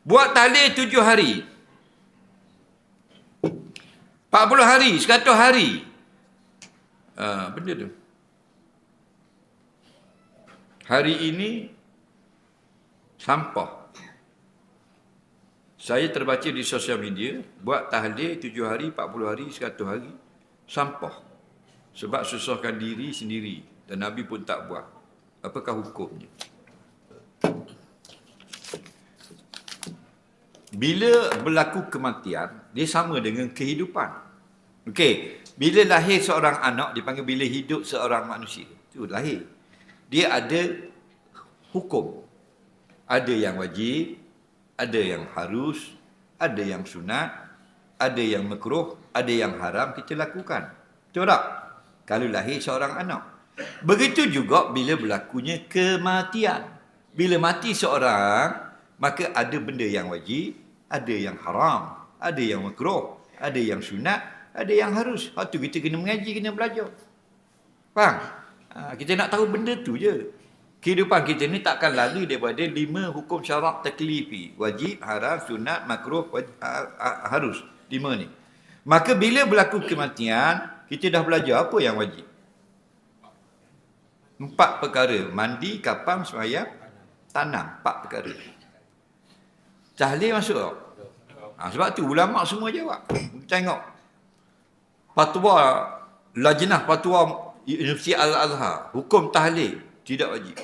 Buat tahlil 7 hari. 40 hari, 100 hari. Benda tu. Hari ini sampah. Saya terbaca di sosial media, buat tahlil 7 hari, 40 hari, 100 hari, sampah. Sebab susahkan diri sendiri. Dan Nabi pun tak buat. Apakah hukumnya? Bila berlaku kematian, dia sama dengan kehidupan. Okey, bila lahir seorang anak, dipanggil bila hidup seorang manusia. Itu lahir. Dia ada hukum. Ada yang wajib, ada yang harus, ada yang sunat, ada yang makruh, ada yang haram kita lakukan. Betul tak? Kalau lahir seorang anak. Begitu juga bila berlakunya kematian. Bila mati seorang, maka ada benda yang wajib, ada yang haram, ada yang makruh, ada yang sunat, ada yang harus. Waktu kita kena mengaji, kena belajar. Faham? Kita nak tahu benda tu je. Kehidupan kita ni takkan lari daripada 5 hukum syarak taklifi. Wajib, haram, sunat, makruh, harus. 5 ni. Maka bila berlaku kematian, kita dah belajar apa yang wajib. 4 perkara. Mandi, kapam, sembahyang, tanam. 4 perkara. Tahlil masuk tak? Sebab tu ulama semua jawab. Tengok. Fatwa, Lajnah Fatwa Universiti Al-Azhar. Hukum tahlil tidak wajib.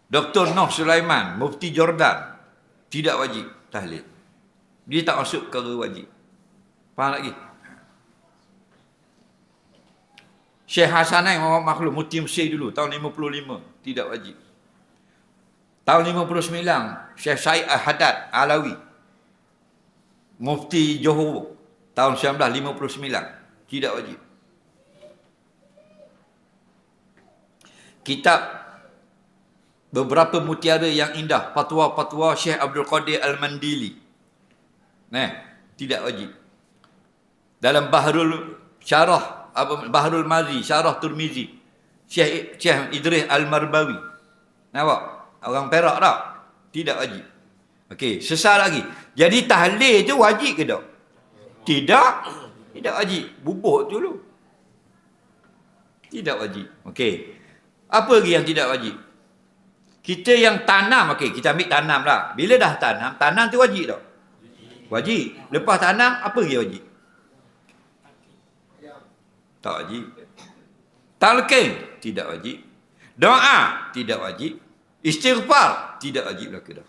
Dr. Noh Sulaiman, Mufti Jordan, tidak wajib tahlil. Dia tak masuk perkara wajib. Faham lagi? Syekh Hasanai Muhammad Makhlum, Mufti Mesir dulu, tahun 55, tidak wajib. Tahun 59, Syekh Syed Haddad Alawi, Mufti Johor, tahun 1959, tidak wajib. Kitab beberapa mutiara yang indah, fatwa-fatwa Syekh Abdul Qadir Al-Mandili, tidak wajib. Dalam Bahrul Syarah, Bahrul Mazi, Syarah Turmizi, Syekh Idris Al-Marbawi. Nampak? Orang Perak tak? Tidak wajib. Okey, sesal lagi. Jadi tahlil tu wajib ke tak? Tidak. Tidak wajib. Bubuk tu dulu. Tidak wajib. Okey. Apa lagi yang tidak wajib? Kita yang tanam, okey, kita ambil tanam lah. Bila dah tanam tu wajib tak? Wajib. Lepas tanam, apa lagi wajib? Tak wajib. Talqin, tidak wajib. Doa, tidak wajib. Istighfar, tidak wajib lah ke dah.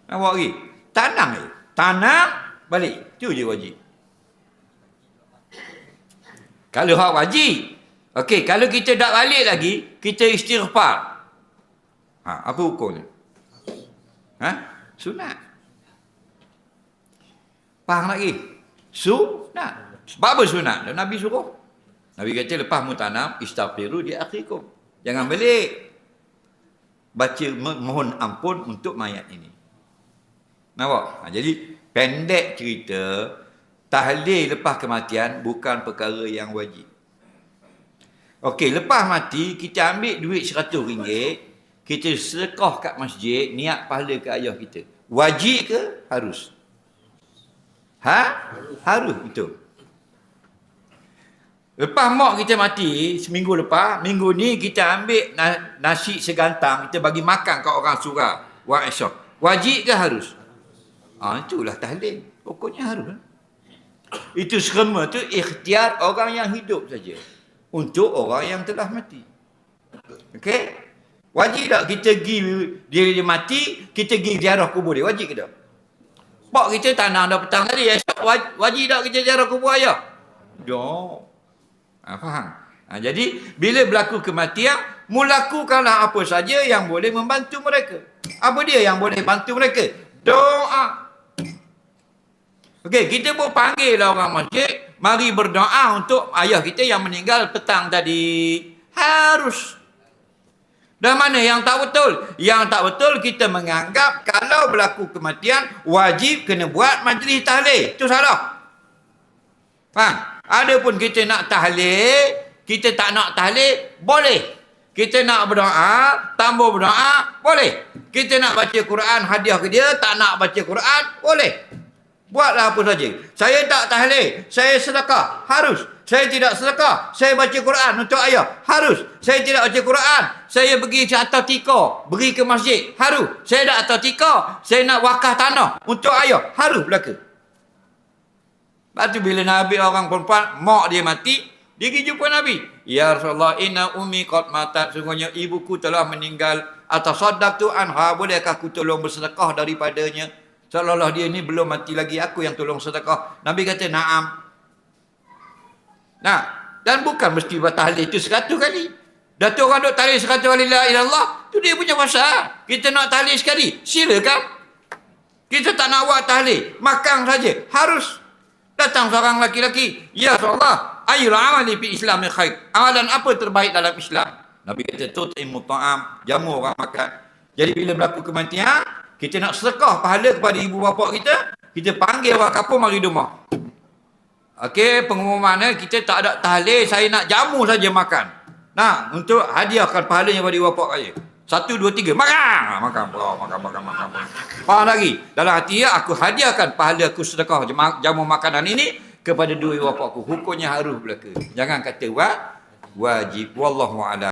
Nampak lagi? Tanam je. Tanam, balik. Itu je wajib. Kalau hak wajib, okey, kalau kita tak balik lagi, kita istighfar. Apa hukumnya? Sunat. Faham lagi? Sunat. Sebab apa sunat? Nabi suruh. Nabi kata lepas mu tanam, istaghfiru di akhikum. Jangan balik. Baca mohon ampun untuk mayat ini. Nampak? Jadi pendek cerita, tahlil lepas kematian bukan perkara yang wajib. Okey, lepas mati, kita ambil duit RM100, kita sedekah kat masjid, niat pahala ke ayah kita. Wajib ke? Harus. Harus, betul. Lepas mak kita mati, seminggu lepas, minggu ni kita ambil nasi segantang, kita bagi makan kat orang surau, wang esok. Wajib ke harus? Itulah tahlil. Pokoknya harus. Itu semua tu ikhtiar orang yang hidup saja. Untuk orang yang telah mati. Okey? Wajib tak kita pergi, dia mati, kita pergi ziarah kubur dia? Wajib ke tak? Pak kita tanam dah petang tadi, esok wajib tak kita ziarah kubur ayah? Tak. Faham? Jadi, bila berlaku kematian, mulakukanlah apa saja yang boleh membantu mereka. Apa dia yang boleh bantu mereka? Doa. Okey, kita pun panggil lah orang masjid, mari berdoa untuk ayah kita yang meninggal petang tadi. Harus. Dan mana yang tak betul? Yang tak betul kita menganggap kalau berlaku kematian, wajib kena buat majlis tahlil. Itu salah. Faham? Adapun kita nak tahlil, kita tak nak tahlil, boleh. Kita nak berdoa, tambah berdoa, boleh. Kita nak baca Quran, hadiah ke dia, tak nak baca Quran, boleh. Buatlah apa saja. Saya tak tahlil, saya sedekah, harus. Saya tidak sedekah, saya baca Quran untuk ayah, harus. Saya tidak baca Quran, saya pergi ke atas tika, pergi ke masjid, harus. Saya nak atas tika, saya nak wakaf tanah untuk ayah, harus belaka. Lepas tu bila Nabi orang perempuan, mak dia mati, dia pergi jumpa Nabi. Ya Rasulullah, inna ummi qad matat. Sungguhnya ibuku telah meninggal. Atasaddaqtu anha, bolehkah aku tolong bersedekah daripadanya? Seolah-olah dia ni belum mati lagi, aku yang tolong sedekah. Nabi kata, na'am. Nah, dan bukan mesti buat tahlil itu 100 kali. Dah tu orang duk tahlil 100 kali la ilallah, tu dia punya masa. Kita nak tahlil sekali, silakan. Kita tak nak buat tahlil, makan saja, harus. Datang seorang laki-laki, ya Rasulullah, ayyul amali fi islami khair. Amalan apa terbaik dalam Islam? Nabi kata, tut'imu ta'am, jamu orang makan. Jadi bila berlaku kematian, kita nak sedekah pahala kepada ibu bapa kita panggil orang kampung mari rumah. Okey, pengumumannya kita tak ada tahlil, saya nak jamu saja makan. Nah, untuk hadiahkan pahalanya kepada ibu bapa saya. 1, 2, 3, makan. Makan. Faham lagi? Dalam hati aku hadiahkan pahala aku sedekah jamu makanan ini kepada dua ibu bapa aku. Hukumnya harus belaka. Jangan kata wajib. Wallahu a'lam.